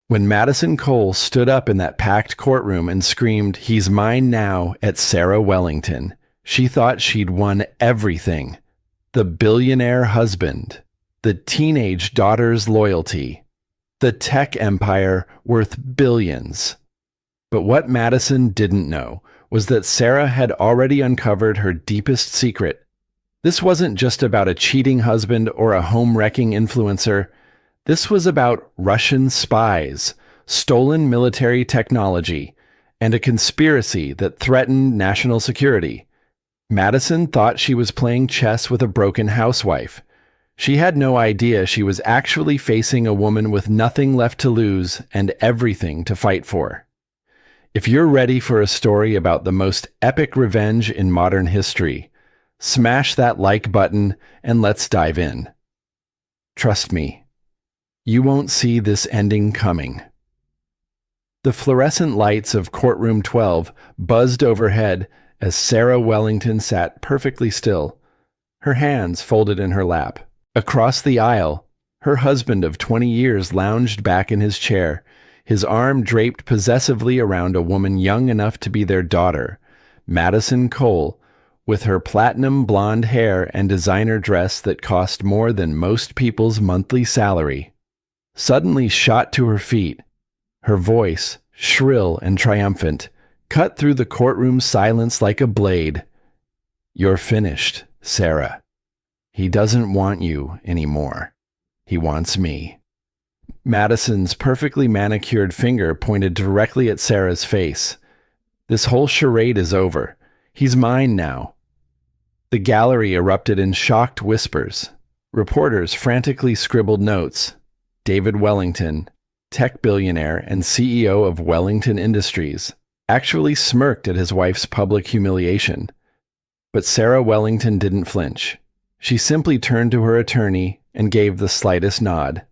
When Madison Cole stood up in that packed courtroom and screamed, "He's mine now," at Sarah Wellington, she thought she'd won everything. The billionaire husband, the teenage daughter's loyalty, the tech empire worth billions. But what Madison didn't know was that Sarah had already uncovered her deepest secret. This wasn't just about a cheating husband or a home-wrecking influencer. This was about Russian spies, stolen military technology, and a conspiracy that threatened national security. Madison thought she was playing chess with a broken housewife. She had no idea she was actually facing a woman with nothing left to lose and everything to fight for. If you're ready for a story about the most epic revenge in modern history, smash that like button and let's dive in. Trust me, you won't see this ending coming. The fluorescent lights of courtroom 12 buzzed overhead as Sarah Wellington sat perfectly still, her hands folded in her lap. Across the aisle, her husband of 20 years lounged back in his chair, his arm draped possessively around a woman young enough to be their daughter, Madison Cole, with her platinum blonde hair and designer dress that cost more than most people's monthly salary. Suddenly shot to her feet, her voice, shrill and triumphant, cut through the courtroom's silence like a blade. "You're finished, Sarah. He doesn't want you anymore. He wants me." Madison's perfectly manicured finger pointed directly at Sarah's face. "This whole charade is over. He's mine now." The gallery erupted in shocked whispers. Reporters frantically scribbled notes. David Wellington, tech billionaire and CEO of Wellington Industries, actually smirked at his wife's public humiliation. But Sarah Wellington didn't flinch. She simply turned to her attorney and gave the slightest nod.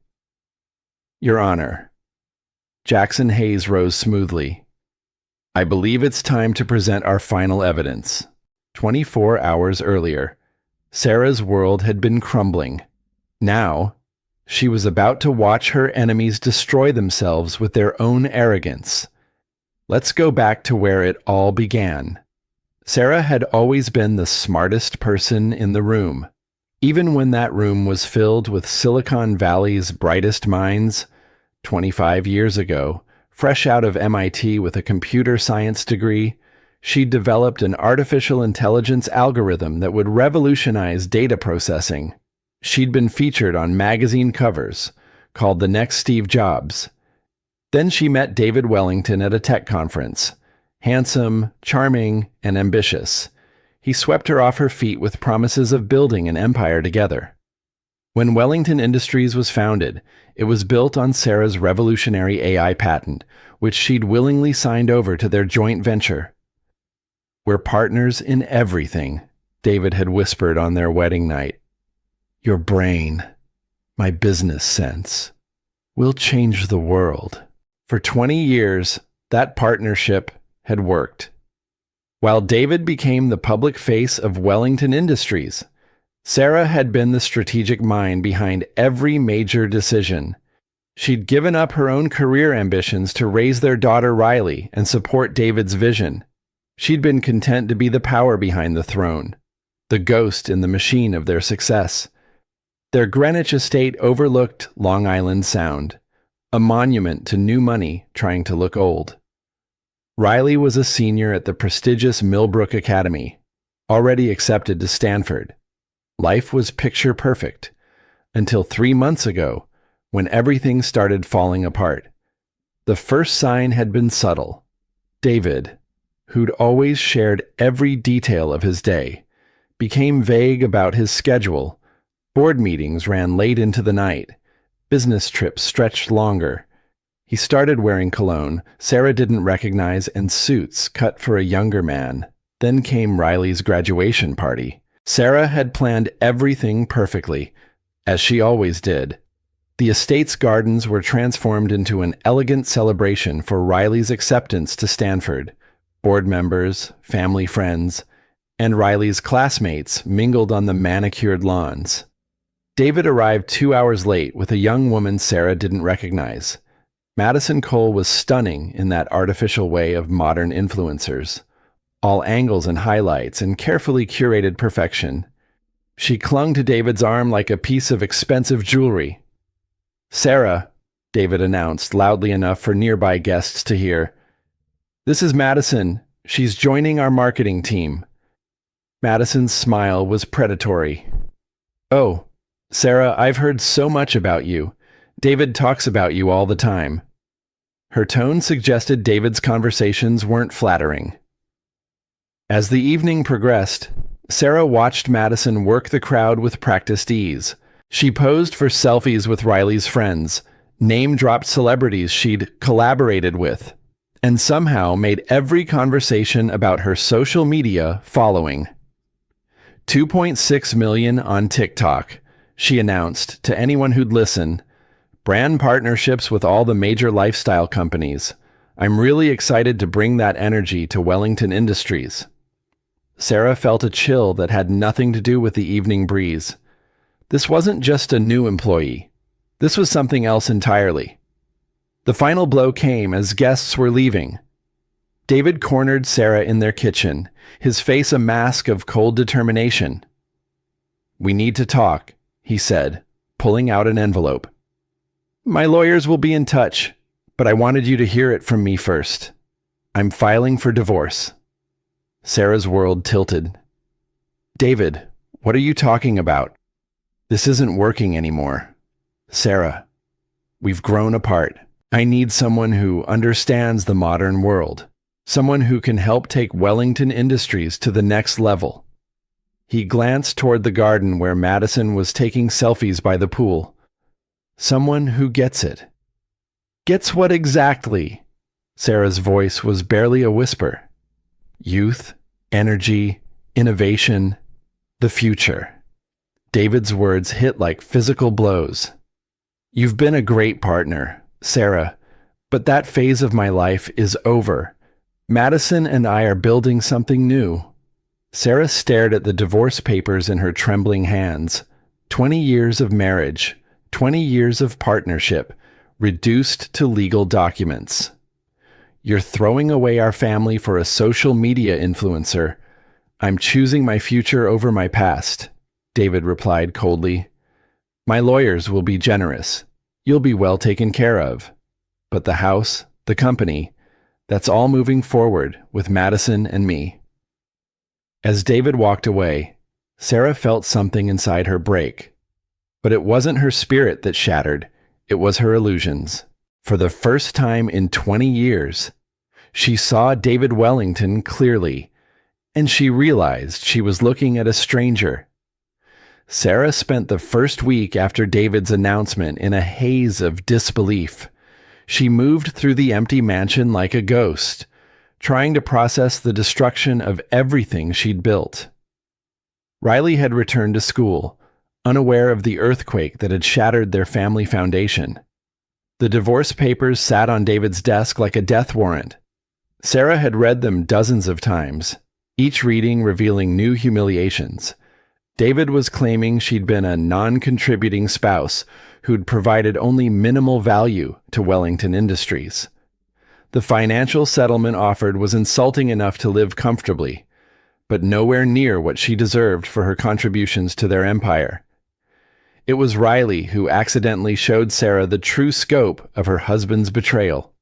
"Your Honor." Jackson Hayes rose smoothly. "I believe it's time to present our final evidence." 24 hours earlier, Sarah's world had been crumbling. Now, she was about to watch her enemies destroy themselves with their own arrogance. Let's go back to where it all began. Sarah had always been the smartest person in the room. Even when that room was filled with Silicon Valley's brightest minds, 25 years ago, fresh out of MIT with a computer science degree, she developed an artificial intelligence algorithm that would revolutionize data processing. She'd been featured on magazine covers, called the next Steve Jobs. Then she met David Wellington at a tech conference. Handsome, charming, and ambitious. He swept her off her feet with promises of building an empire together. When Wellington Industries was founded, it was built on Sarah's revolutionary AI patent, which she'd willingly signed over to their joint venture. "We're partners in everything," David had whispered on their wedding night. "Your brain, my business sense. We'll change the world." For 20 years, that partnership had worked. While David became the public face of Wellington Industries, Sarah had been the strategic mind behind every major decision. She'd given up her own career ambitions to raise their daughter Riley and support David's vision. She'd been content to be the power behind the throne, the ghost in the machine of their success. Their Greenwich estate overlooked Long Island Sound, a monument to new money trying to look old. Riley was a senior at the prestigious Millbrook Academy, already accepted to Stanford. Life was picture perfect, until 3 months ago, when everything started falling apart. The first sign had been subtle. David, who'd always shared every detail of his day, became vague about his schedule. Board meetings ran late into the night. Business trips stretched longer. He started wearing cologne Sarah didn't recognize and suits cut for a younger man. Then came Riley's graduation party. Sarah had planned everything perfectly, as she always did. The estate's gardens were transformed into an elegant celebration for Riley's acceptance to Stanford. Board members, family friends, and Riley's classmates mingled on the manicured lawns. David arrived 2 hours late with a young woman Sarah didn't recognize. Madison Cole was stunning in that artificial way of modern influencers. All angles and highlights and carefully curated perfection. She clung to David's arm like a piece of expensive jewelry. "Sarah," David announced loudly enough for nearby guests to hear. "This is Madison. She's joining our marketing team." Madison's smile was predatory. "Oh, Sarah, I've heard so much about you. David talks about you all the time." Her tone suggested David's conversations weren't flattering. As the evening progressed, Sarah watched Madison work the crowd with practiced ease. She posed for selfies with Riley's friends, name-dropped celebrities she'd collaborated with, and somehow made every conversation about her social media following. 2.6 million on TikTok, she announced to anyone who'd listen. Brand partnerships with all the major lifestyle companies. I'm really excited to bring that energy to Wellington Industries. Sarah felt a chill that had nothing to do with the evening breeze. This wasn't just a new employee. This was something else entirely. The final blow came as guests were leaving. David cornered Sarah in their kitchen, his face a mask of cold determination. "We need to talk," he said, pulling out an envelope. "My lawyers will be in touch, but I wanted you to hear it from me first. I'm filing for divorce." Sarah's world tilted. "David, what are you talking about? This isn't working anymore." "Sarah, we've grown apart. I need someone who understands the modern world, someone who can help take Wellington Industries to the next level." He glanced toward the garden where Madison was taking selfies by the pool. "Someone who gets it." "Gets what exactly?" Sarah's voice was barely a whisper. "Youth, energy, innovation, the future." David's words hit like physical blows. "You've been a great partner, Sarah, but that phase of my life is over. Madison and I are building something new." Sarah stared at the divorce papers in her trembling hands. 20 years of marriage, 20 years of partnership, reduced to legal documents. "You're throwing away our family for a social media influencer. I'm choosing my future over my past," David replied coldly. "My lawyers will be generous. You'll be well taken care of. But the house, the company, that's all moving forward with Madison and me." As David walked away, Sarah felt something inside her break. But it wasn't her spirit that shattered, it was her illusions. For the first time in 20 years, she saw David Wellington clearly, and she realized she was looking at a stranger. Sarah spent the first week after David's announcement in a haze of disbelief. She moved through the empty mansion like a ghost, trying to process the destruction of everything she'd built. Riley had returned to school, unaware of the earthquake that had shattered their family foundation. The divorce papers sat on David's desk like a death warrant. Sarah had read them dozens of times, each reading revealing new humiliations. David was claiming she'd been a non-contributing spouse who'd provided only minimal value to Wellington Industries. The financial settlement offered was insulting enough to live comfortably, but nowhere near what she deserved for her contributions to their empire. It was Riley who accidentally showed Sarah the true scope of her husband's betrayal.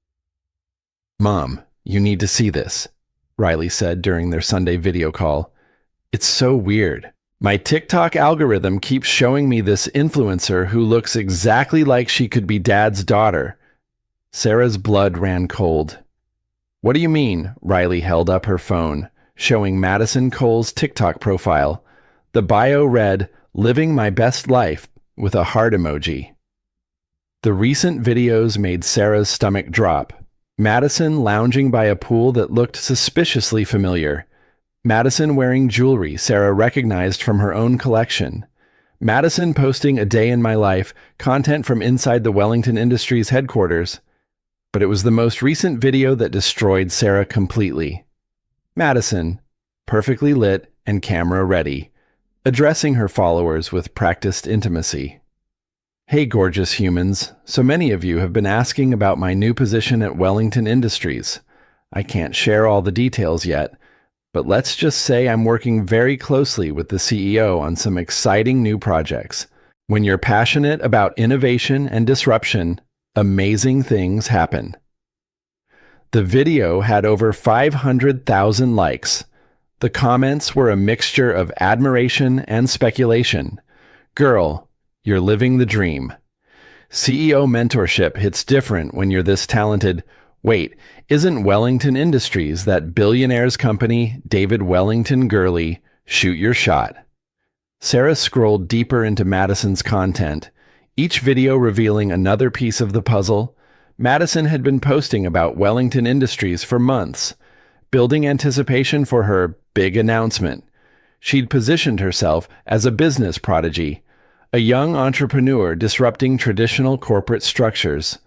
"Mom, you need to see this," Riley said during their Sunday video call. "It's so weird. My TikTok algorithm keeps showing me this influencer who looks exactly like she could be Dad's daughter." Sarah's blood ran cold. "What do you mean?" Riley held up her phone, showing Madison Cole's TikTok profile. The bio read, "Living my best life," with a heart emoji. The recent videos made Sarah's stomach drop. Madison lounging by a pool that looked suspiciously familiar. Madison wearing jewelry Sarah recognized from her own collection. Madison posting a day in my life, content from inside the Wellington Industries headquarters. But it was the most recent video that destroyed Sarah completely. Madison, perfectly lit and camera ready, addressing her followers with practiced intimacy. Hey, gorgeous humans. So many of you have been asking about my new position at Wellington Industries. I can't share all the details yet, but let's just say I'm working very closely with the CEO on some exciting new projects. When you're passionate about innovation and disruption, amazing things happen. The video had over 500,000 likes. The comments were a mixture of admiration and speculation. Girl, you're living the dream. CEO mentorship hits different when you're this talented. Wait, isn't Wellington Industries that billionaire's company, David Wellington Gurley? Shoot your shot. Sarah scrolled deeper into Madison's content, each video revealing another piece of the puzzle. Madison had been posting about Wellington Industries for months, building anticipation for her big announcement. She'd positioned herself as a business prodigy, a young entrepreneur disrupting traditional corporate structures.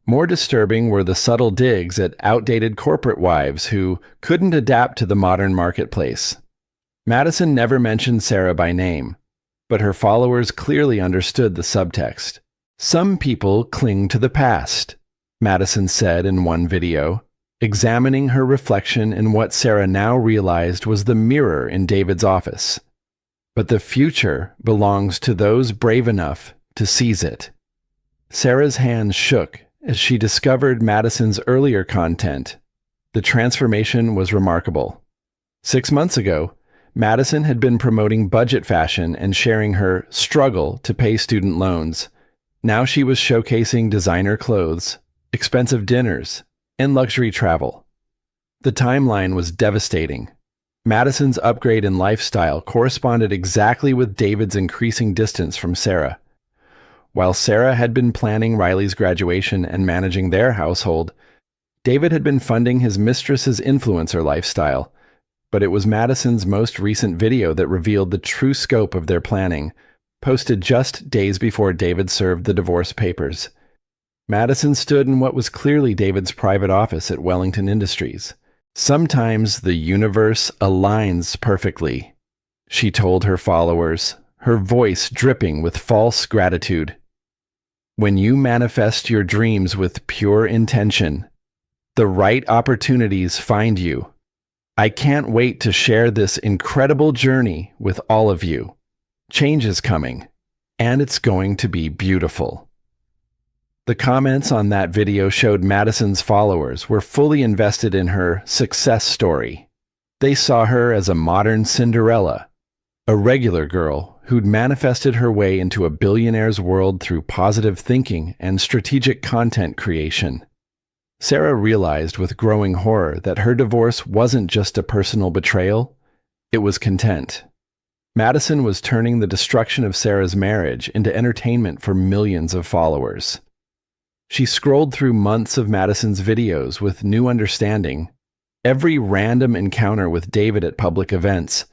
More disturbing were the subtle digs at outdated corporate wives who couldn't adapt to the modern marketplace. Madison never mentioned Sarah by name, but her followers clearly understood the subtext. Some people cling to the past, Madison said in one video, examining her reflection in what Sarah now realized was the mirror in David's office. But the future belongs to those brave enough to seize it. Sarah's hands shook as she discovered Madison's earlier content. The transformation was remarkable. 6 months ago, Madison had been promoting budget fashion and sharing her struggle to pay student loans. Now she was showcasing designer clothes, expensive dinners, and luxury travel. The timeline was devastating. Madison's upgrade in lifestyle corresponded exactly with David's increasing distance from Sarah. While Sarah had been planning Riley's graduation and managing their household, David had been funding his mistress's influencer lifestyle. But it was Madison's most recent video that revealed the true scope of their planning, posted just days before David served the divorce papers. Madison stood in what was clearly David's private office at Wellington Industries. Sometimes the universe aligns perfectly, she told her followers, her voice dripping with false gratitude. When you manifest your dreams with pure intention, the right opportunities find you. I can't wait to share this incredible journey with all of you. Change is coming, and it's going to be beautiful. The comments on that video showed Madison's followers were fully invested in her success story. They saw her as a modern Cinderella, a regular girl who'd manifested her way into a billionaire's world through positive thinking and strategic content creation. Sarah realized with growing horror that her divorce wasn't just a personal betrayal, it was content. Madison was turning the destruction of Sarah's marriage into entertainment for millions of followers. She scrolled through months of Madison's videos with new understanding. Every random encounter with David at public events,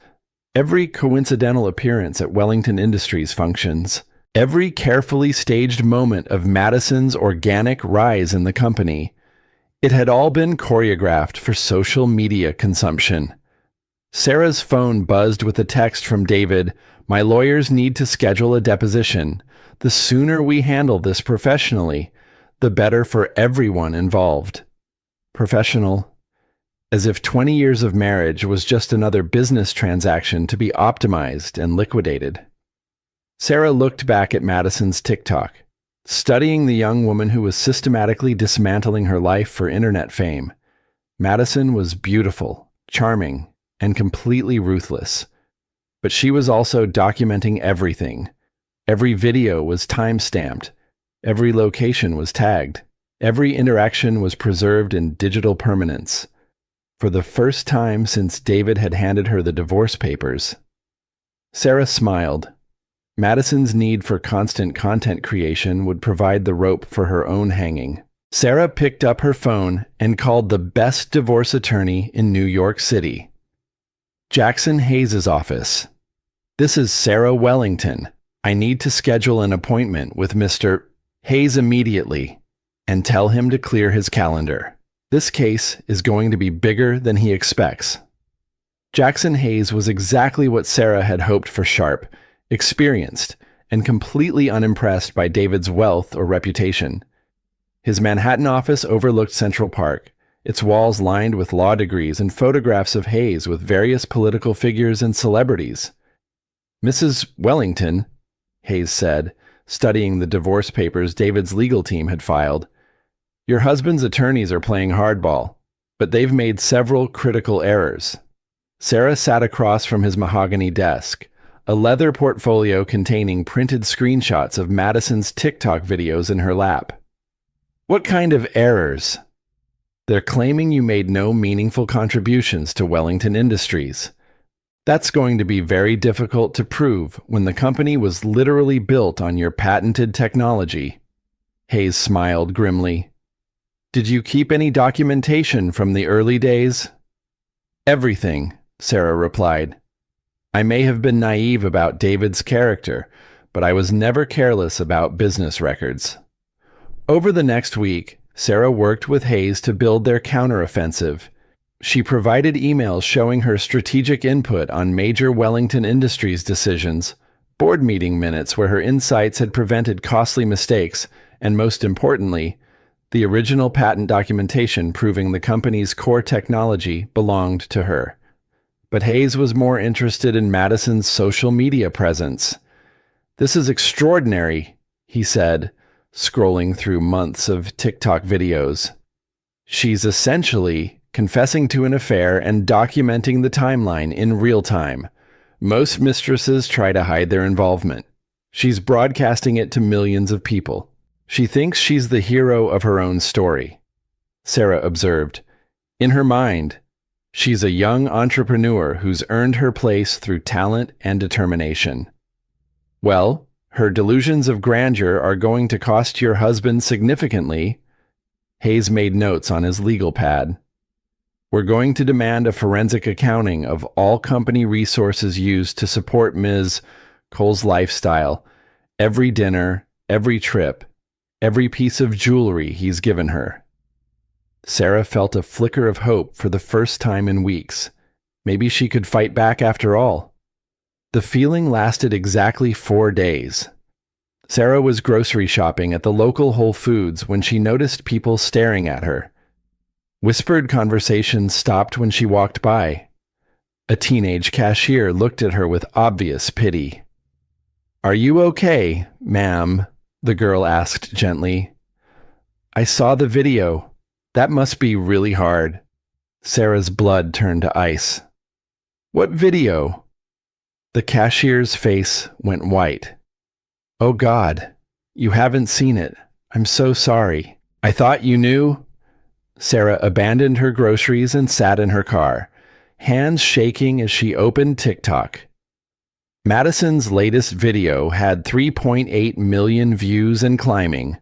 every coincidental appearance at Wellington Industries functions, every carefully staged moment of Madison's organic rise in the company, it had all been choreographed for social media consumption. Sarah's phone buzzed with a text from David. My lawyers need to schedule a deposition. The sooner we handle this professionally, the better for everyone involved. Professional, as if 20 years of marriage was just another business transaction to be optimized and liquidated. Sarah looked back at Madison's TikTok, studying the young woman who was systematically dismantling her life for internet fame. Madison was beautiful, charming, and completely ruthless. But she was also documenting everything. Every video was time-stamped. Every location was tagged. Every interaction was preserved in digital permanence. For the first time since David had handed her the divorce papers, Sarah smiled. Madison's need for constant content creation would provide the rope for her own hanging. Sarah picked up her phone and called the best divorce attorney in New York City. Jackson Hayes' office. This is Sarah Wellington. I need to schedule an appointment with Mr. Hayes immediately and tell him to clear his calendar. This case is going to be bigger than he expects. Jackson Hayes was exactly what Sarah had hoped for. Sharp, experienced, and completely unimpressed by David's wealth or reputation. His Manhattan office overlooked Central Park, its walls lined with law degrees and photographs of Hayes with various political figures and celebrities. "Mrs. Wellington," Hayes said, studying the divorce papers David's legal team had filed, "your husband's attorneys are playing hardball, but they've made several critical errors." Sarah sat across from his mahogany desk, a leather portfolio containing printed screenshots of Madison's TikTok videos in her lap. "What kind of errors?" "They're claiming you made no meaningful contributions to Wellington Industries. That's going to be very difficult to prove when the company was literally built on your patented technology." Hayes smiled grimly. "Did you keep any documentation from the early days?" "Everything," Sarah replied. "I may have been naive about David's character, but I was never careless about business records." Over the next week, Sarah worked with Hayes to build their counteroffensive. She provided emails showing her strategic input on major Wellington Industries decisions, board meeting minutes where her insights had prevented costly mistakes, and most importantly, the original patent documentation proving the company's core technology belonged to her. But Hayes was more interested in Madison's social media presence. "This is extraordinary," he said, scrolling through months of TikTok videos. "She's essentially confessing to an affair and documenting the timeline in real time. Most mistresses try to hide their involvement. She's broadcasting it to millions of people. She thinks she's the hero of her own story." Sarah observed. "In her mind, she's a young entrepreneur who's earned her place through talent and determination." "Well, her delusions of grandeur are going to cost your husband significantly." Hayes made notes on his legal pad. "We're going to demand a forensic accounting of all company resources used to support Ms. Cole's lifestyle, every dinner, every trip, every piece of jewelry he's given her." Sarah felt a flicker of hope for the first time in weeks. Maybe she could fight back after all. The feeling lasted exactly 4 days. Sarah was grocery shopping at the local Whole Foods when she noticed people staring at her. Whispered conversations stopped when she walked by. A teenage cashier looked at her with obvious pity. "Are you okay, ma'am?" the girl asked gently. "I saw the video. That must be really hard." Sarah's blood turned to ice. "What video?" The cashier's face went white. "Oh God, you haven't seen it. I'm so sorry. I thought you knew." Sarah abandoned her groceries and sat in her car, hands shaking as she opened TikTok. Madison's latest video had 3.8 million views and climbing.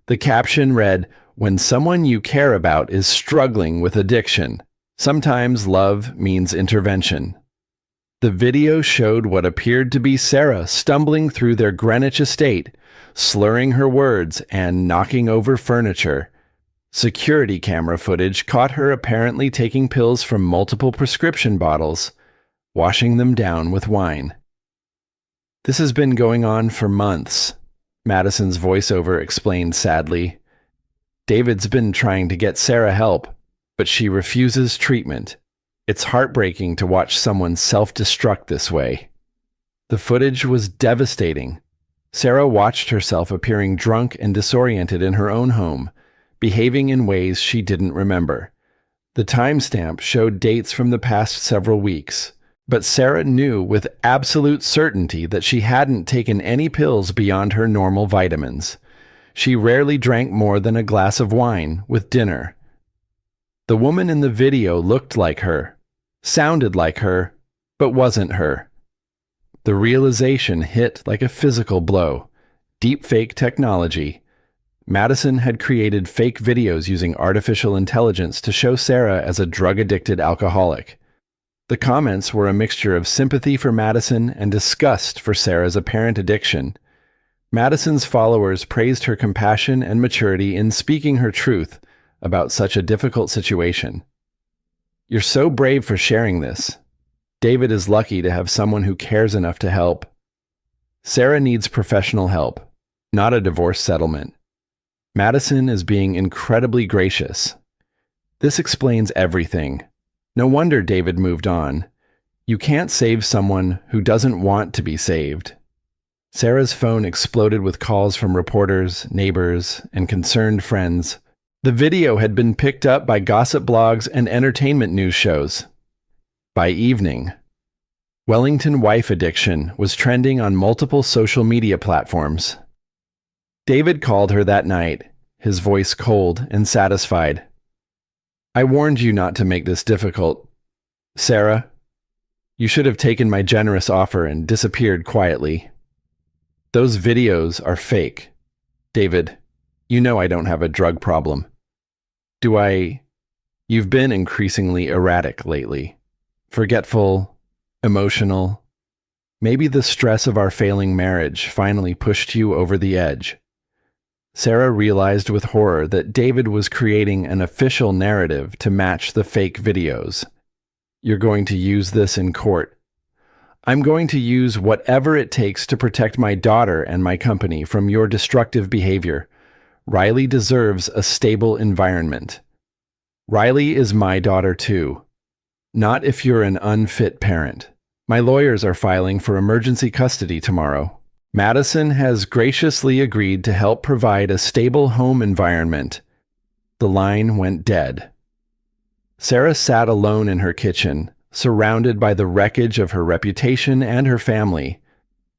The caption read, "When someone you care about is struggling with addiction, sometimes love means intervention." The video showed what appeared to be Sarah stumbling through their Greenwich estate, slurring her words and knocking over furniture. Security camera footage caught her apparently taking pills from multiple prescription bottles, washing them down with wine. "This has been going on for months," Madison's voiceover explained sadly. "David's been trying to get Sarah help, but she refuses treatment. It's heartbreaking to watch someone self-destruct this way." The footage was devastating. Sarah watched herself appearing drunk and disoriented in her own home, behaving in ways she didn't remember. The timestamp showed dates from the past several weeks, but Sarah knew with absolute certainty that she hadn't taken any pills beyond her normal vitamins. She rarely drank more than a glass of wine with dinner. The woman in the video looked like her, sounded like her, but wasn't her. The realization hit like a physical blow. Deepfake technology. Madison had created fake videos using artificial intelligence to show Sarah as a drug-addicted alcoholic. The comments were a mixture of sympathy for Madison and disgust for Sarah's apparent addiction. Madison's followers praised her compassion and maturity in speaking her truth about such a difficult situation. "You're so brave for sharing this. David is lucky to have someone who cares enough to help." Sarah needs professional help, not a divorce settlement. Madison is being incredibly gracious. This explains everything. No wonder David moved on. You can't save someone who doesn't want to be saved. Sarah's phone exploded with calls from reporters, neighbors, and concerned friends. The video had been picked up by gossip blogs and entertainment news shows. By evening, Wellington wife addiction was trending on multiple social media platforms. David called her that night, his voice cold and satisfied. I warned you not to make this difficult. Sarah, you should have taken my generous offer and disappeared quietly. Those videos are fake. David, you know I don't have a drug problem. Do I? You've been increasingly erratic lately. Forgetful, emotional. Maybe the stress of our failing marriage finally pushed you over the edge. Sarah realized with horror that David was creating an official narrative to match the fake videos. You're going to use this in court. I'm going to use whatever it takes to protect my daughter and my company from your destructive behavior. Riley deserves a stable environment. Riley is my daughter too. Not if you're an unfit parent. My lawyers are filing for emergency custody tomorrow. Madison has graciously agreed to help provide a stable home environment. The line went dead. Sarah sat alone in her kitchen, surrounded by the wreckage of her reputation and her family.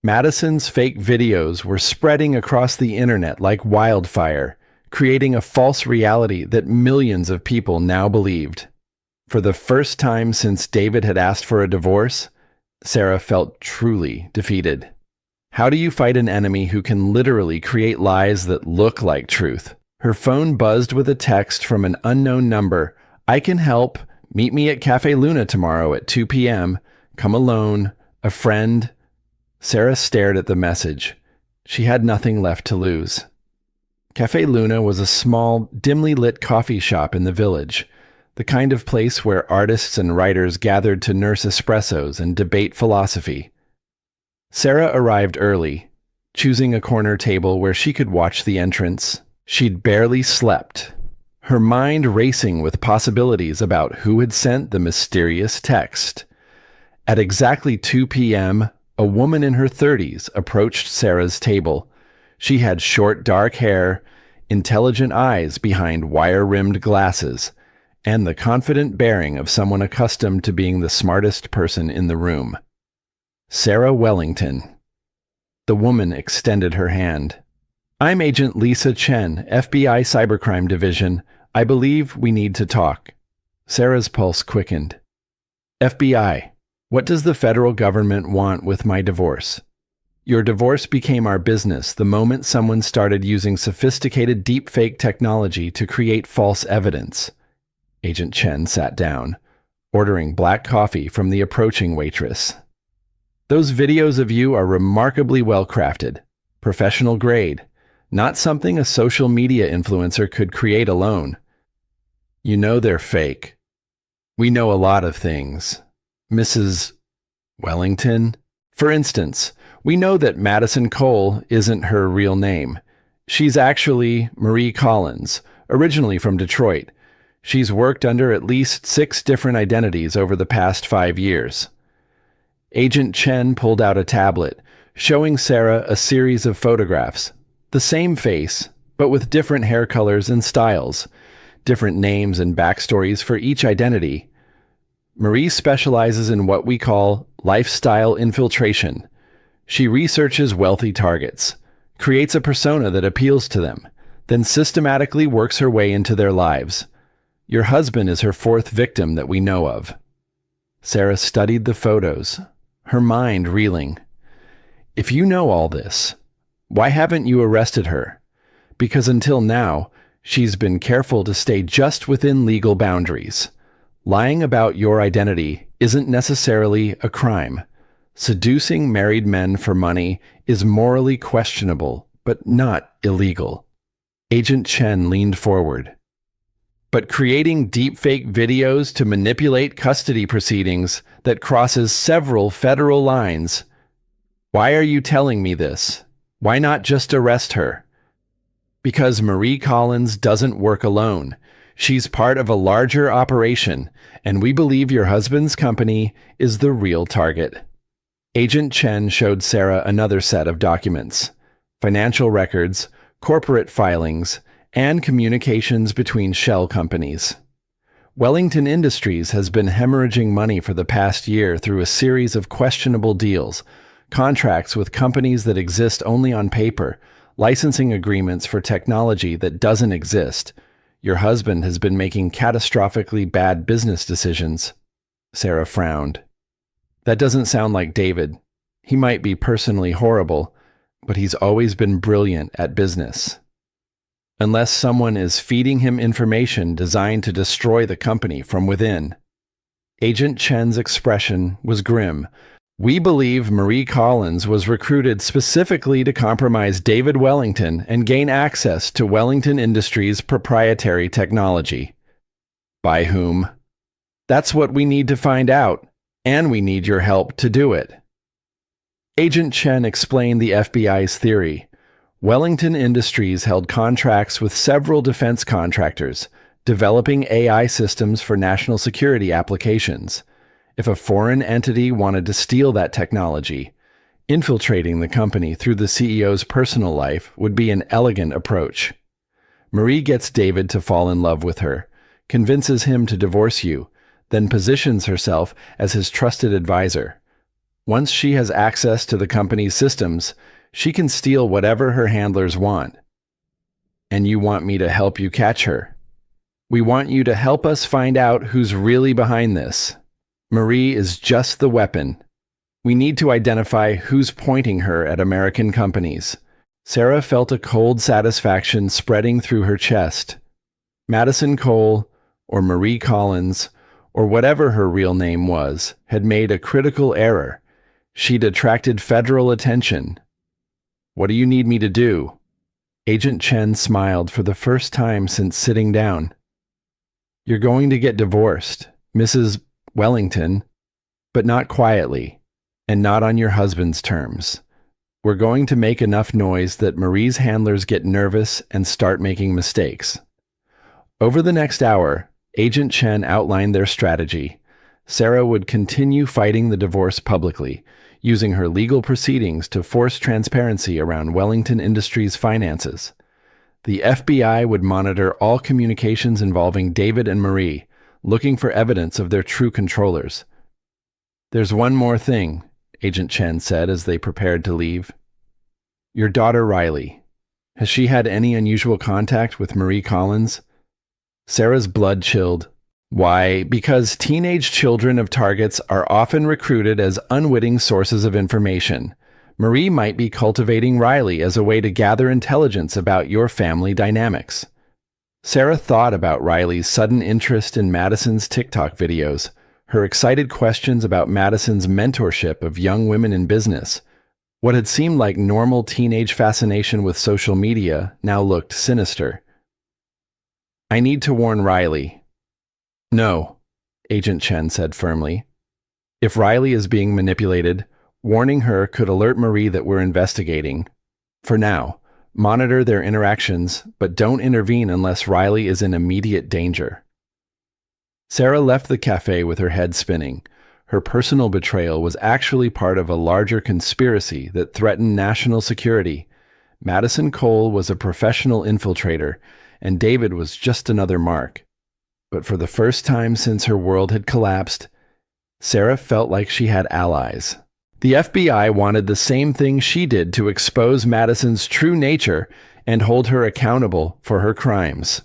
Madison's fake videos were spreading across the internet like wildfire, creating a false reality that millions of people now believed. For the first time since David had asked for a divorce, Sarah felt truly defeated. How do you fight an enemy who can literally create lies that look like truth? Her phone buzzed with a text from an unknown number. I can help. Meet me at Cafe Luna tomorrow at 2 p.m. Come alone. A friend. Sarah stared at the message. She had nothing left to lose. Cafe Luna was a small, dimly lit coffee shop in the village, the kind of place where artists and writers gathered to nurse espressos and debate philosophy. Sarah arrived early, choosing a corner table where she could watch the entrance. She'd barely slept, her mind racing with possibilities about who had sent the mysterious text. At exactly 2 p.m., a woman in her 30s approached Sarah's table. She had short, dark hair, intelligent eyes behind wire-rimmed glasses, and the confident bearing of someone accustomed to being the smartest person in the room. Sarah Wellington. The woman extended her hand. I'm Agent Lisa Chen, FBI Cybercrime Division. I believe we need to talk. Sarah's pulse quickened. FBI, what does the federal government want with my divorce? Your divorce became our business the moment someone started using sophisticated deepfake technology to create false evidence. Agent Chen sat down, ordering black coffee from the approaching waitress. Those videos of you are remarkably well-crafted, professional grade, not something a social media influencer could create alone. You know they're fake. We know a lot of things. Mrs. Wellington? For instance, we know that Madison Cole isn't her real name. She's actually Marie Collins, originally from Detroit. She's worked under at least 6 different identities over the past 5 years. Agent Chen pulled out a tablet, showing Sarah a series of photographs. The same face, but with different hair colors and styles, different names and backstories for each identity. Marie specializes in what we call lifestyle infiltration. She researches wealthy targets, creates a persona that appeals to them, then systematically works her way into their lives. Your husband is her 4th victim that we know of. Sarah studied the photos, her mind reeling. If you know all this, why haven't you arrested her? Because until now, she's been careful to stay just within legal boundaries. Lying about your identity isn't necessarily a crime. Seducing married men for money is morally questionable, but not illegal. Agent Chen leaned forward. But creating deepfake videos to manipulate custody proceedings that crosses several federal lines, Why are you telling me this? Why not just arrest her? Because Marie Collins doesn't work alone. She's part of a larger operation, and we believe your husband's company is the real target. Agent Chen showed Sarah another set of documents: financial records, corporate filings, and communications between shell companies. Wellington Industries has been hemorrhaging money for the past year through a series of questionable deals, contracts with companies that exist only on paper, licensing agreements for technology that doesn't exist. Your husband has been making catastrophically bad business decisions. Sarah frowned. That doesn't sound like David. He might be personally horrible, but he's always been brilliant at business. Unless someone is feeding him information designed to destroy the company from within. Agent Chen's expression was grim. We believe Marie Collins was recruited specifically to compromise David Wellington and gain access to Wellington Industries' proprietary technology. By whom? That's what we need to find out, and we need your help to do it. Agent Chen explained the FBI's theory. Wellington Industries held contracts with several defense contractors, developing AI systems for national security applications. If a foreign entity wanted to steal that technology, infiltrating the company through the CEO's personal life would be an elegant approach. Marie gets David to fall in love with her, convinces him to divorce you, then positions herself as his trusted advisor. Once she has access to the company's systems, she can steal whatever her handlers want. And you want me to help you catch her? We want you to help us find out who's really behind this. Marie is just the weapon. We need to identify who's pointing her at American companies. Sarah felt a cold satisfaction spreading through her chest. Madison Cole, or Marie Collins, or whatever her real name was, had made a critical error. She'd attracted federal attention. What do you need me to do? Agent Chen smiled for the first time since sitting down. You're going to get divorced, Mrs. Wellington, but not quietly, and not on your husband's terms. We're going to make enough noise that Marie's handlers get nervous and start making mistakes. Over the next hour, Agent Chen outlined their strategy. Sarah would continue fighting the divorce publicly, using her legal proceedings to force transparency around Wellington Industries' finances. The FBI would monitor all communications involving David and Marie, looking for evidence of their true controllers. There's one more thing, Agent Chen said as they prepared to leave. Your daughter Riley. Has she had any unusual contact with Marie Collins? Sarah's blood chilled. Why? Because teenage children of targets are often recruited as unwitting sources of information. Marie might be cultivating Riley as a way to gather intelligence about your family dynamics. Sarah thought about Riley's sudden interest in Madison's TikTok videos, her excited questions about Madison's mentorship of young women in business. What had seemed like normal teenage fascination with social media now looked sinister. I need to warn Riley. No, Agent Chen said firmly. If Riley is being manipulated, warning her could alert Marie that we're investigating. For now, monitor their interactions, but don't intervene unless Riley is in immediate danger. Sarah left the cafe with her head spinning. Her personal betrayal was actually part of a larger conspiracy that threatened national security. Madison Cole was a professional infiltrator, and David was just another mark. But for the first time since her world had collapsed, Sarah felt like she had allies. The FBI wanted the same thing she did to expose Madison's true nature and hold her accountable for her crimes.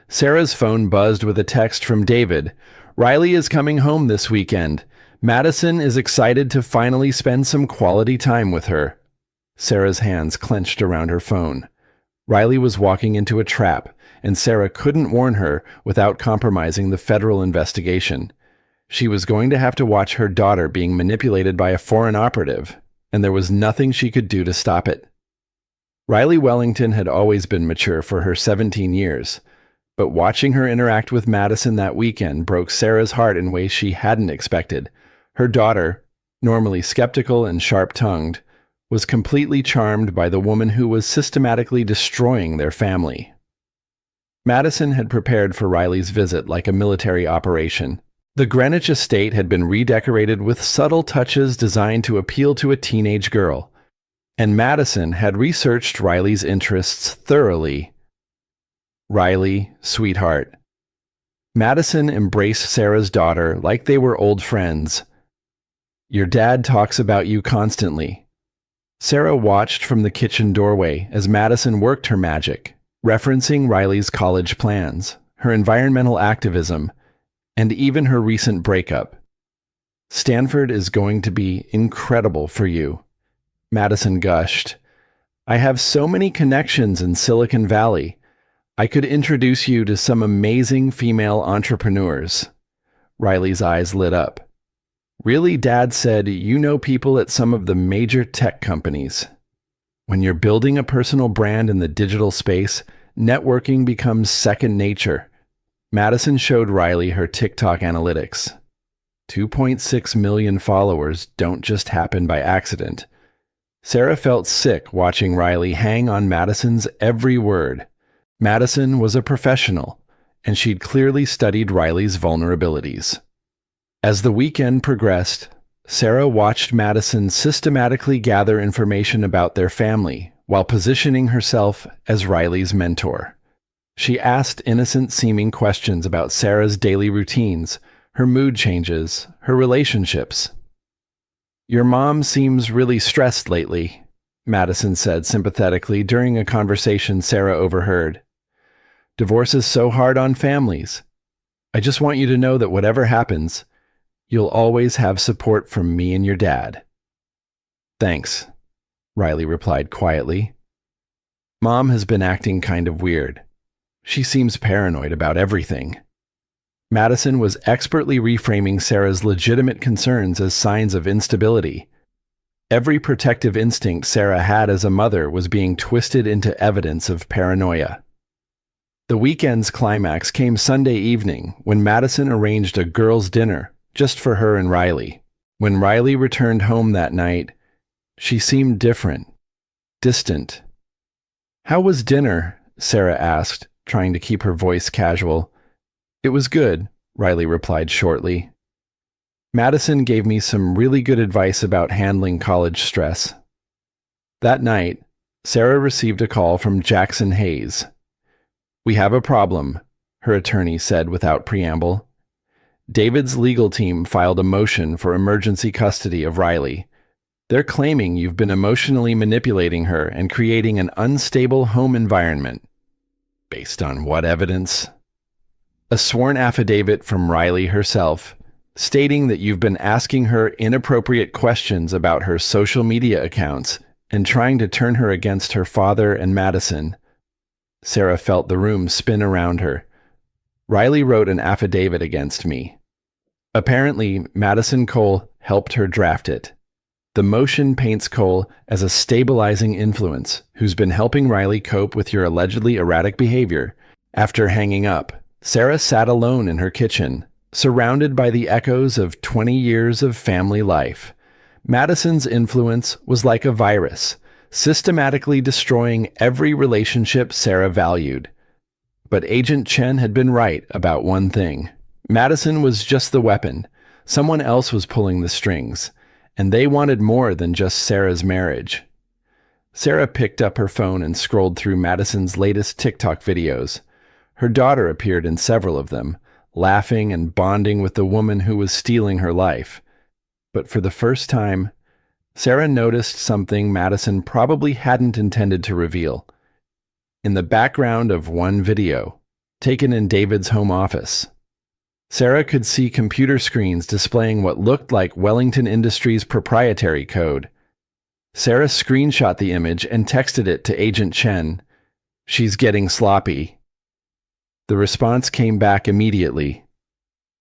Sarah's phone buzzed with a text from David. Riley is coming home this weekend. Madison is excited to finally spend some quality time with her. Sarah's hands clenched around her phone. Riley was walking into a trap, and Sarah couldn't warn her without compromising the federal investigation. She was going to have to watch her daughter being manipulated by a foreign operative, and there was nothing she could do to stop it. Riley Wellington had always been mature for her 17 years, but watching her interact with Madison that weekend broke Sarah's heart in ways she hadn't expected. Her daughter, normally skeptical and sharp-tongued, was completely charmed by the woman who was systematically destroying their family. Madison had prepared for Riley's visit like a military operation. The Greenwich estate had been redecorated with subtle touches designed to appeal to a teenage girl, and Madison had researched Riley's interests thoroughly. Riley, sweetheart. Madison embraced Sarah's daughter like they were old friends. Your dad talks about you constantly. Sarah watched from the kitchen doorway as Madison worked her magic, referencing Riley's college plans, her environmental activism, and even her recent breakup. Stanford is going to be incredible for you. Madison gushed. I have so many connections in Silicon Valley. I could introduce you to some amazing female entrepreneurs. Riley's eyes lit up. Really, Dad said you know people at some of the major tech companies. When you're building a personal brand in the digital space, networking becomes second nature. Madison showed Riley her TikTok analytics. 2.6 million followers don't just happen by accident. Sarah felt sick watching Riley hang on Madison's every word. Madison was a professional, and she'd clearly studied Riley's vulnerabilities. As the weekend progressed, Sarah watched Madison systematically gather information about their family while positioning herself as Riley's mentor. She asked innocent-seeming questions about Sarah's daily routines, her mood changes, her relationships. Your mom seems really stressed lately, Madison said sympathetically during a conversation Sarah overheard. Divorce is so hard on families. I just want you to know that whatever happens, you'll always have support from me and your dad. Thanks, Riley replied quietly. Mom has been acting kind of weird. She seems paranoid about everything. Madison was expertly reframing Sarah's legitimate concerns as signs of instability. Every protective instinct Sarah had as a mother was being twisted into evidence of paranoia. The weekend's climax came Sunday evening when Madison arranged a girls' dinner just for her and Riley. When Riley returned home that night, she seemed different, distant. How was dinner? Sarah asked, trying to keep her voice casual. It was good, Riley replied shortly. Madison gave me some really good advice about handling college stress. That night, Sarah received a call from Jackson Hayes. We have a problem, her attorney said without preamble. David's legal team filed a motion for emergency custody of Riley. They're claiming you've been emotionally manipulating her and creating an unstable home environment. Based on what evidence? A sworn affidavit from Riley herself, stating that you've been asking her inappropriate questions about her social media accounts and trying to turn her against her father and Madison. Sarah felt the room spin around her. Riley wrote an affidavit against me. Apparently, Madison Cole helped her draft it. The motion paints Cole as a stabilizing influence who's been helping Riley cope with your allegedly erratic behavior. After hanging up, Sarah sat alone in her kitchen, surrounded by the echoes of 20 years of family life. Madison's influence was like a virus, systematically destroying every relationship Sarah valued. But Agent Chen had been right about one thing. Madison was just the weapon. Someone else was pulling the strings, and they wanted more than just Sarah's marriage. Sarah picked up her phone and scrolled through Madison's latest TikTok videos. Her daughter appeared in several of them, laughing and bonding with the woman who was stealing her life. But for the first time, Sarah noticed something Madison probably hadn't intended to reveal. In the background of one video, taken in David's home office, Sarah could see computer screens displaying what looked like Wellington Industries' proprietary code. Sarah screenshot the image and texted it to Agent Chen. She's getting sloppy. The response came back immediately.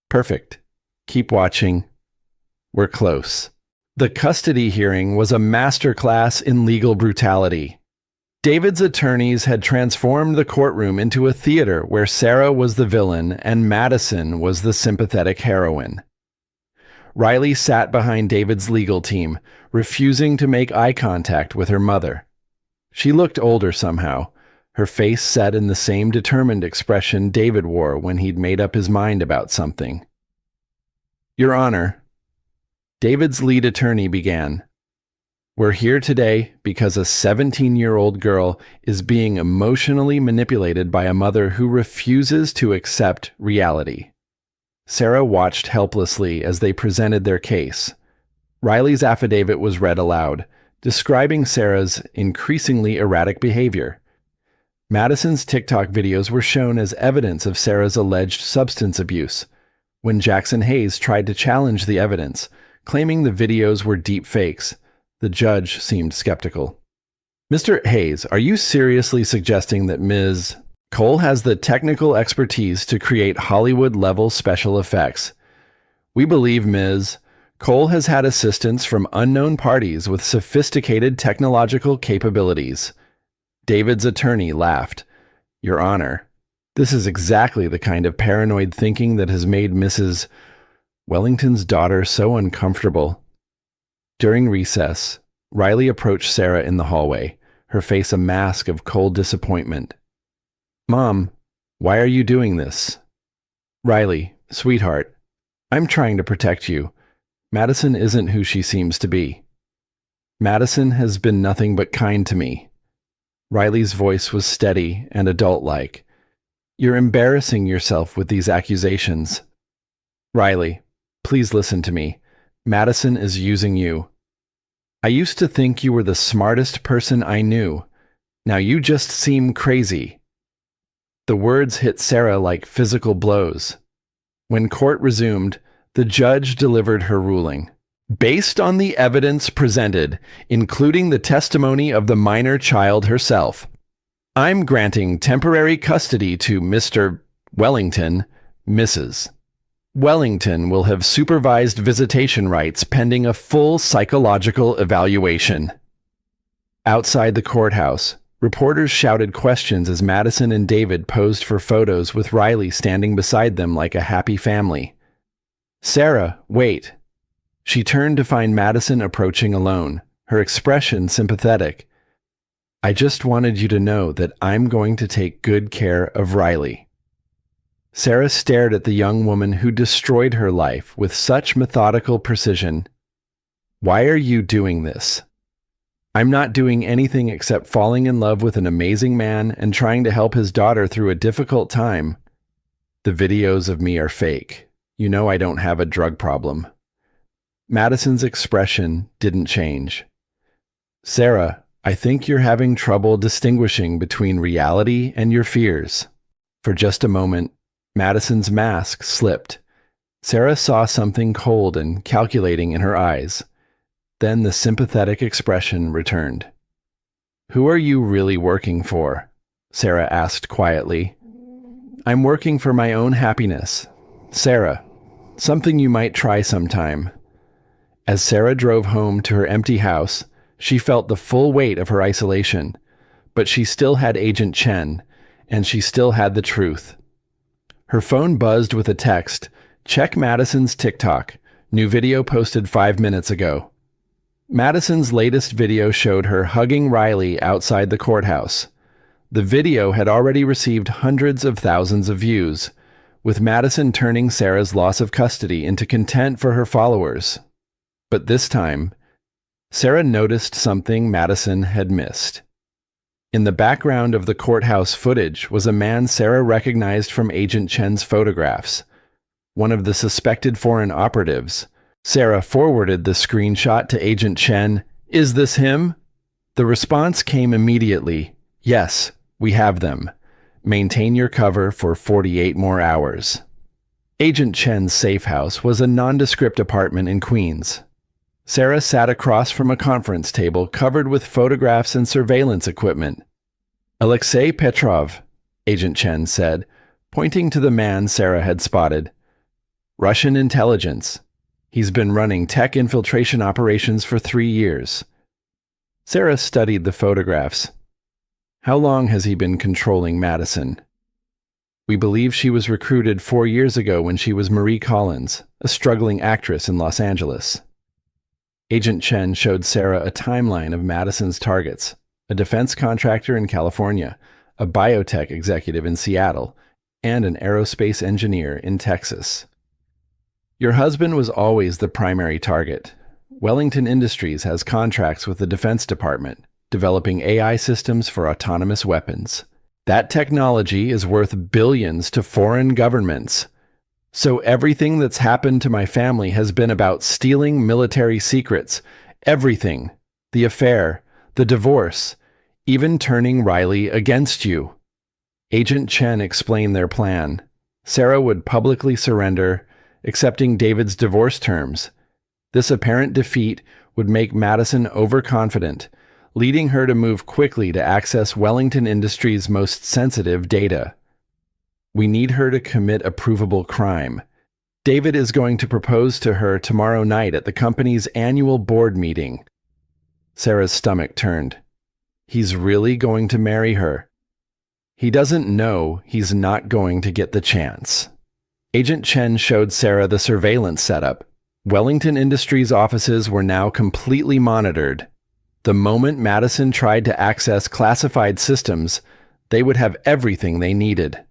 Perfect. Keep watching. We're close. The custody hearing was a masterclass in legal brutality. David's attorneys had transformed the courtroom into a theater where Sarah was the villain and Madison was the sympathetic heroine. Riley sat behind David's legal team, refusing to make eye contact with her mother. She looked older somehow, her face set in the same determined expression David wore when he'd made up his mind about something. "Your Honor," David's lead attorney began, "we're here today because a 17-year-old girl is being emotionally manipulated by a mother who refuses to accept reality." Sarah watched helplessly as they presented their case. Riley's affidavit was read aloud, describing Sarah's increasingly erratic behavior. Madison's TikTok videos were shown as evidence of Sarah's alleged substance abuse. When Jackson Hayes tried to challenge the evidence, claiming the videos were deep fakes, the judge seemed skeptical. "Mr. Hayes, are you seriously suggesting that Ms. Cole has the technical expertise to create Hollywood-level special effects? We believe Ms. Cole has had assistance from unknown parties with sophisticated technological capabilities." David's attorney laughed. "Your Honor, this is exactly the kind of paranoid thinking that has made Mrs. Wellington's daughter so uncomfortable." During recess, Riley approached Sarah in the hallway, her face a mask of cold disappointment. "Mom, why are you doing this?" "Riley, sweetheart, I'm trying to protect you. Madison isn't who she seems to be." "Madison has been nothing but kind to me." Riley's voice was steady and adult-like. "You're embarrassing yourself with these accusations." "Riley, please listen to me. Madison is using you. I used to think you were the smartest person I knew. Now you just seem crazy." The words hit Sarah like physical blows. When court resumed, the judge delivered her ruling. "Based on the evidence presented, including the testimony of the minor child herself, I'm granting temporary custody to Mr. Wellington. Mrs. Wellington will have supervised visitation rights pending a full psychological evaluation." Outside the courthouse, reporters shouted questions as Madison and David posed for photos with Riley standing beside them like a happy family. "Sarah, wait." She turned to find Madison approaching alone, her expression sympathetic. "I just wanted you to know that I'm going to take good care of Riley." Sarah stared at the young woman who destroyed her life with such methodical precision. "Why are you doing this?" "I'm not doing anything except falling in love with an amazing man and trying to help his daughter through a difficult time. The videos of me are fake. You know I don't have a drug problem." Madison's expression didn't change. "Sarah, I think you're having trouble distinguishing between reality and your fears." For just a moment, Madison's mask slipped. Sarah saw something cold and calculating in her eyes. Then the sympathetic expression returned. "Who are you really working for?" Sarah asked quietly. "I'm working for my own happiness. Sarah, something you might try sometime." As Sarah drove home to her empty house, she felt the full weight of her isolation, but she still had Agent Chen, and she still had the truth. Her phone buzzed with a text, "Check Madison's TikTok. New video posted 5 minutes ago." Madison's latest video showed her hugging Riley outside the courthouse. The video had already received hundreds of thousands of views, with Madison turning Sarah's loss of custody into content for her followers. But this time, Sarah noticed something Madison had missed. In the background of the courthouse footage was a man Sarah recognized from Agent Chen's photographs, one of the suspected foreign operatives. Sarah forwarded the screenshot to Agent Chen. "Is this him?" The response came immediately. "Yes, we have them. Maintain your cover for 48 more hours." Agent Chen's safe house was a nondescript apartment in Queens. Sarah sat across from a conference table covered with photographs and surveillance equipment. "Alexei Petrov," Agent Chen said, pointing to the man Sarah had spotted. "Russian intelligence. He's been running tech infiltration operations for 3 years." Sarah studied the photographs. "How long has he been controlling Madison?" We believe she was recruited 4 years ago when she was Marie Collins, a struggling actress in Los Angeles. Agent Chen showed Sarah a timeline of Madison's targets: a defense contractor in California, a biotech executive in Seattle, and an aerospace engineer in Texas. Your husband was always the primary target. Wellington Industries has contracts with the Defense Department, developing AI systems for autonomous weapons. That technology is worth billions to foreign governments. So everything that's happened to my family has been about stealing military secrets. Everything. The affair, the divorce, even turning Riley against you. Agent Chen explained their plan. Sarah would publicly surrender, accepting David's divorce terms. This apparent defeat would make Madison overconfident, leading her to move quickly to access Wellington Industries' most sensitive data. We need her to commit a provable crime. David is going to propose to her tomorrow night at the company's annual board meeting. Sarah's stomach turned. He's really going to marry her. He doesn't know he's not going to get the chance. Agent Chen showed Sarah the surveillance setup. Wellington Industries' offices were now completely monitored. The moment Madison tried to access classified systems, they would have everything they needed.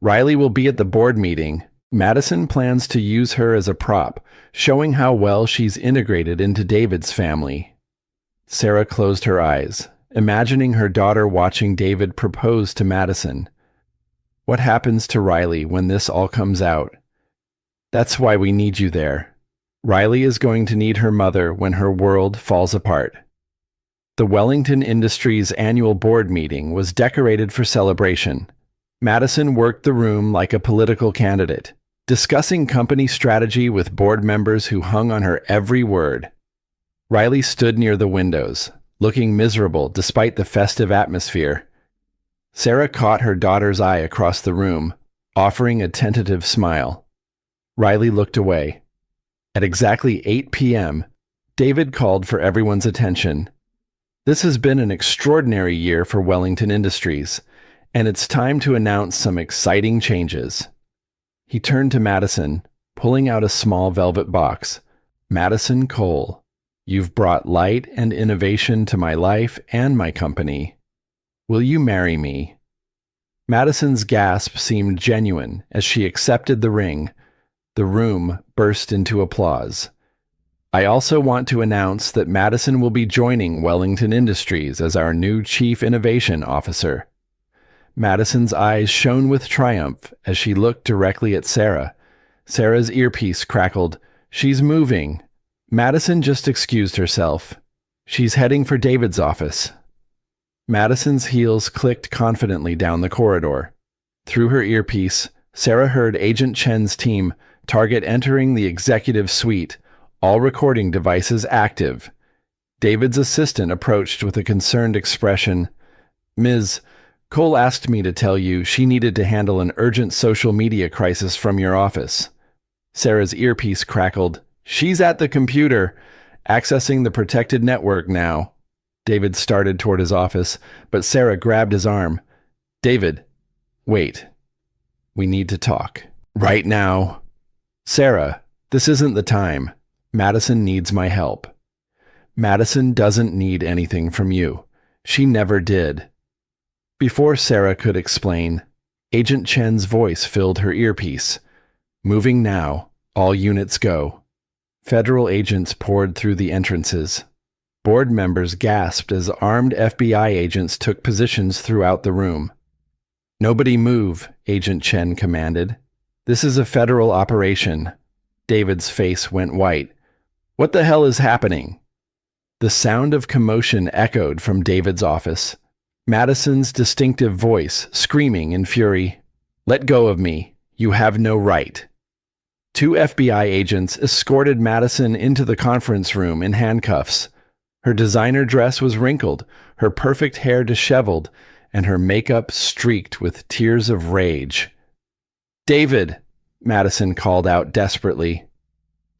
Riley will be at the board meeting. Madison plans to use her as a prop, showing how well she's integrated into David's family. Sarah closed her eyes, imagining her daughter watching David propose to Madison. What happens to Riley when this all comes out? That's why we need you there. Riley is going to need her mother when her world falls apart. The Wellington Industries annual board meeting was decorated for celebration. Madison worked the room like a political candidate, discussing company strategy with board members who hung on her every word. Riley stood near the windows, looking miserable despite the festive atmosphere. Sarah caught her daughter's eye across the room, offering a tentative smile. Riley looked away. At exactly 8 p.m., David called for everyone's attention. This has been an extraordinary year for Wellington Industries, and it's time to announce some exciting changes. He turned to Madison, pulling out a small velvet box. Madison Cole, you've brought light and innovation to my life and my company. Will you marry me? Madison's gasp seemed genuine as she accepted the ring. The room burst into applause. I also want to announce that Madison will be joining Wellington Industries as our new Chief Innovation Officer. Madison's eyes shone with triumph as she looked directly at Sarah. Sarah's earpiece crackled. She's moving. Madison just excused herself. She's heading for David's office. Madison's heels clicked confidently down the corridor. Through her earpiece, Sarah heard Agent Chen's team target entering the executive suite, all recording devices active. David's assistant approached with a concerned expression. Ms. Cole asked me to tell you she needed to handle an urgent social media crisis from your office. Sarah's earpiece crackled. She's at the computer, accessing the protected network now. David started toward his office, but Sarah grabbed his arm. David, wait. We need to talk. Right now. Sarah, this isn't the time. Madison needs my help. Madison doesn't need anything from you. She never did. Before Sarah could explain, Agent Chen's voice filled her earpiece. Moving now, all units go. Federal agents poured through the entrances. Board members gasped as armed FBI agents took positions throughout the room. Nobody move, Agent Chen commanded. This is a federal operation. David's face went white. What the hell is happening? The sound of commotion echoed from David's office. Madison's distinctive voice screaming in fury. Let go of me. You have no right. 2 FBI agents escorted Madison into the conference room in handcuffs. Her designer dress was wrinkled, her perfect hair disheveled, and her makeup streaked with tears of rage. David, Madison called out desperately.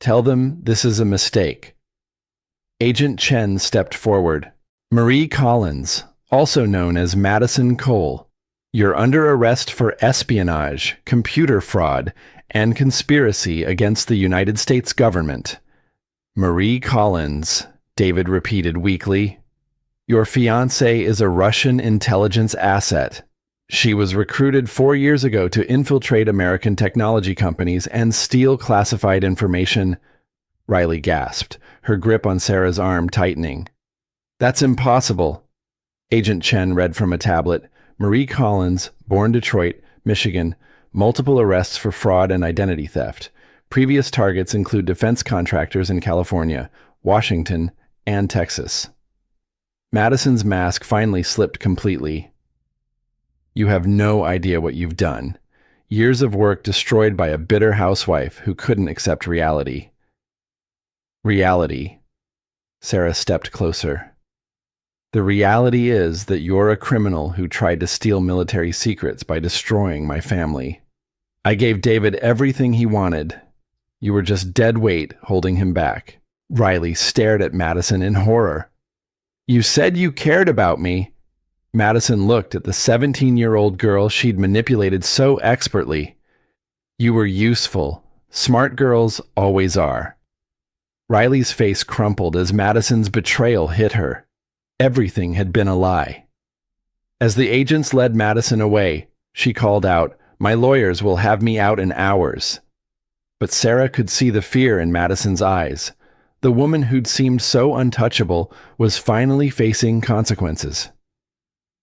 Tell them this is a mistake. Agent Chen stepped forward. Marie Collins, also known as Madison Cole. You're under arrest for espionage, computer fraud, and conspiracy against the United States government. Marie Collins, David repeated weakly. Your fiancée is a Russian intelligence asset. She was recruited 4 years ago to infiltrate American technology companies and steal classified information. Riley gasped, her grip on Sarah's arm tightening. That's impossible. Agent Chen read from a tablet. Marie Collins, born Detroit, Michigan, multiple arrests for fraud and identity theft. Previous targets include defense contractors in California, Washington, and Texas. Madison's mask finally slipped completely. You have no idea what you've done. Years of work destroyed by a bitter housewife who couldn't accept reality. Reality. Sarah stepped closer. The reality is that you're a criminal who tried to steal military secrets by destroying my family. I gave David everything he wanted. You were just dead weight holding him back. Riley stared at Madison in horror. You said you cared about me. Madison looked at the 17-year-old girl she'd manipulated so expertly. You were useful. Smart girls always are. Riley's face crumpled as Madison's betrayal hit her. Everything had been a lie. As the agents led Madison away, she called out, My lawyers will have me out in hours. But Sarah could see the fear in Madison's eyes. The woman who'd seemed so untouchable was finally facing consequences.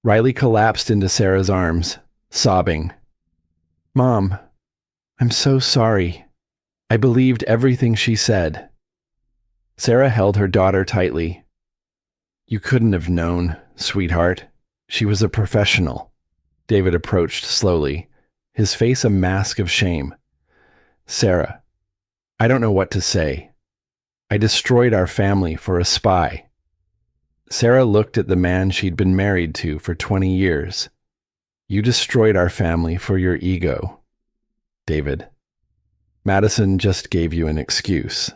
Riley collapsed into Sarah's arms, sobbing. Mom, I'm so sorry. I believed everything she said. Sarah held her daughter tightly. You couldn't have known, sweetheart. She was a professional. David approached slowly, his face a mask of shame. Sarah, I don't know what to say. I destroyed our family for a spy. Sarah looked at the man she'd been married to for 20 years. You destroyed our family for your ego. David, Madison just gave you an excuse.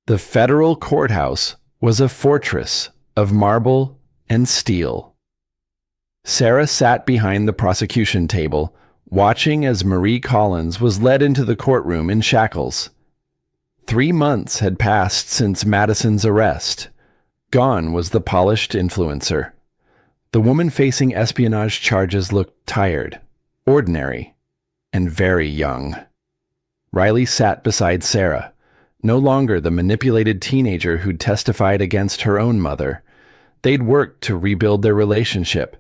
The federal courthouse was a fortress of marble and steel. Sarah sat behind the prosecution table, watching as Marie Collins was led into the courtroom in shackles. 3 months had passed since Madison's arrest. Gone was the polished influencer. The woman facing espionage charges looked tired, ordinary, and very young. Riley sat beside Sarah, no longer the manipulated teenager who'd testified against her own mother. They'd worked to rebuild their relationship,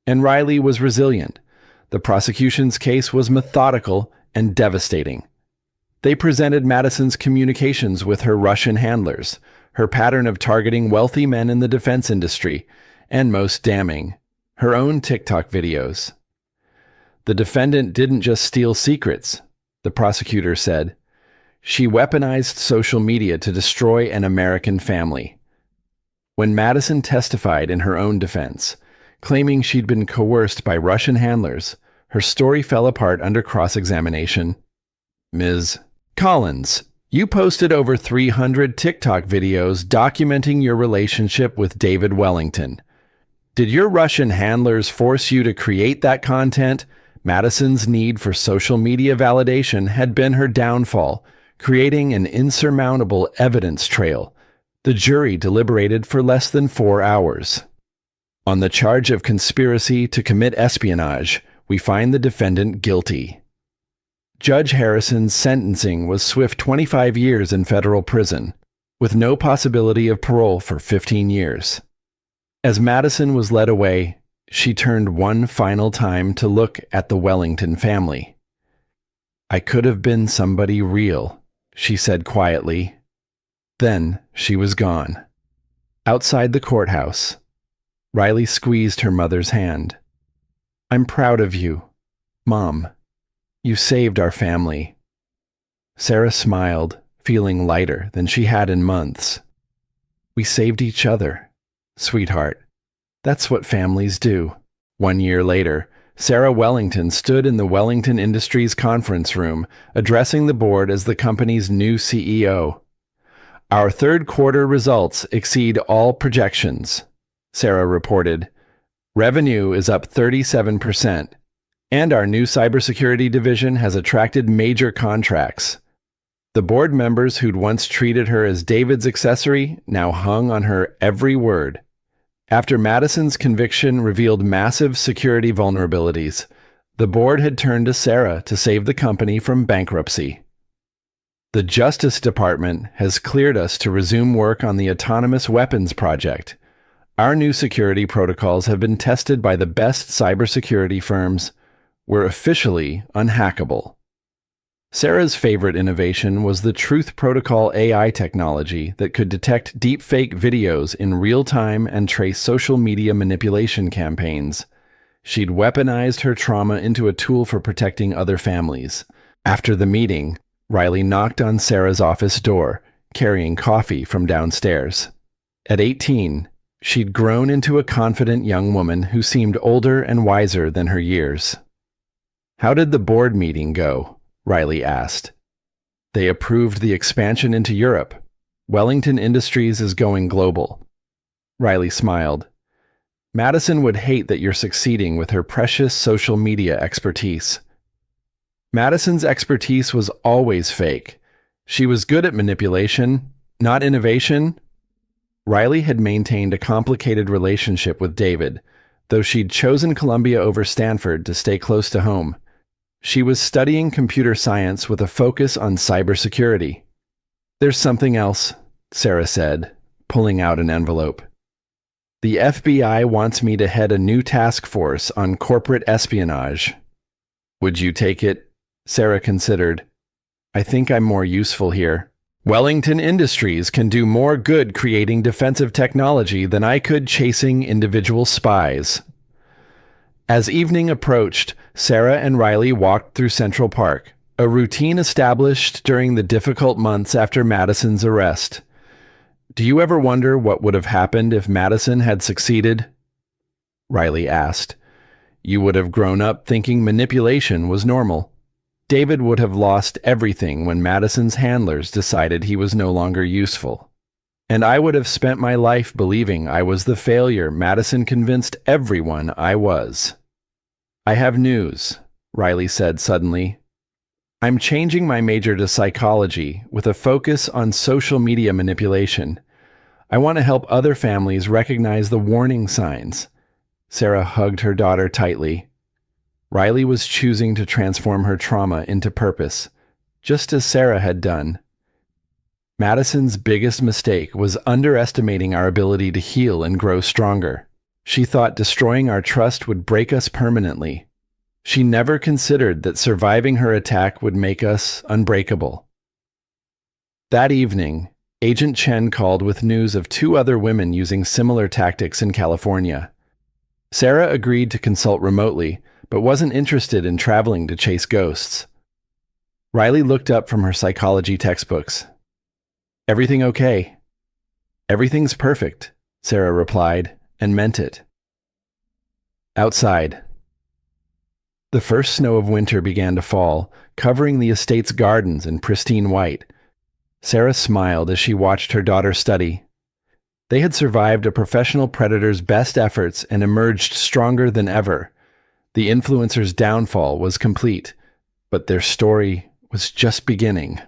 and Riley was resilient. The prosecution's case was methodical and devastating. They presented Madison's communications with her Russian handlers, her pattern of targeting wealthy men in the defense industry, and most damning, her own TikTok videos. The defendant didn't just steal secrets, the prosecutor said. She weaponized social media to destroy an American family. When Madison testified in her own defense, claiming she'd been coerced by Russian handlers, her story fell apart under cross-examination. Ms. Collins, you posted over 300 TikTok videos documenting your relationship with David Wellington. Did your Russian handlers force you to create that content? Madison's need for social media validation had been her downfall, creating an insurmountable evidence trail. The jury deliberated for less than 4 hours. On the charge of conspiracy to commit espionage, we find the defendant guilty. Judge Harrison's sentencing was swift 25 years in federal prison, with no possibility of parole for 15 years. As Madison was led away, she turned one final time to look at the Wellington family. I could have been somebody real, she said quietly. Then she was gone. Outside the courthouse, Riley squeezed her mother's hand. I'm proud of you, Mom. You saved our family. Sarah smiled, feeling lighter than she had in months. We saved each other, sweetheart. That's what families do. 1 year later, Sarah Wellington stood in the Wellington Industries conference room, addressing the board as the company's new CEO. Our third quarter results exceed all projections, Sarah reported. Revenue is up 37%. And our new cybersecurity division has attracted major contracts. The board members who'd once treated her as David's accessory now hung on her every word. After Madison's conviction revealed massive security vulnerabilities, the board had turned to Sarah to save the company from bankruptcy. The Justice Department has cleared us to resume work on the Autonomous Weapons Project. Our new security protocols have been tested by the best cybersecurity firms. We're officially unhackable. Sarah's favorite innovation was the Truth Protocol AI technology that could detect deepfake videos in real time and trace social media manipulation campaigns. She'd weaponized her trauma into a tool for protecting other families. After the meeting, Riley knocked on Sarah's office door, carrying coffee from downstairs. At 18, she'd grown into a confident young woman who seemed older and wiser than her years. "How did the board meeting go?" Riley asked. "They approved the expansion into Europe. Wellington Industries is going global." Riley smiled. "Madison would hate that you're succeeding with her precious social media expertise." Madison's expertise was always fake. She was good at manipulation, not innovation. Riley had maintained a complicated relationship with David, though she'd chosen Columbia over Stanford to stay close to home. She was studying computer science with a focus on cybersecurity. "There's something else," Sarah said, pulling out an envelope. "The FBI wants me to head a new task force on corporate espionage." "Would you take it?" Sarah considered. "I think I'm more useful here. Wellington Industries can do more good creating defensive technology than I could chasing individual spies." As evening approached, Sarah and Riley walked through Central Park, a routine established during the difficult months after Madison's arrest. "Do you ever wonder what would have happened if Madison had succeeded?" Riley asked. "You would have grown up thinking manipulation was normal. David would have lost everything when Madison's handlers decided he was no longer useful. And I would have spent my life believing I was the failure Madison convinced everyone I was." "I have news," Riley said suddenly. "I'm changing my major to psychology with a focus on social media manipulation. I want to help other families recognize the warning signs." Sarah hugged her daughter tightly. Riley was choosing to transform her trauma into purpose, just as Sarah had done. Madison's biggest mistake was underestimating our ability to heal and grow stronger. She thought destroying our trust would break us permanently. She never considered that surviving her attack would make us unbreakable. That evening, Agent Chen called with news of 2 other women using similar tactics in California. Sarah agreed to consult remotely, but wasn't interested in traveling to chase ghosts. Riley looked up from her psychology textbooks. "Everything okay?" "Everything's perfect," Sarah replied, and meant it. Outside. The first snow of winter began to fall, covering the estate's gardens in pristine white. Sarah smiled as she watched her daughter study. They had survived a professional predator's best efforts and emerged stronger than ever. The influencer's downfall was complete, but their story was just beginning.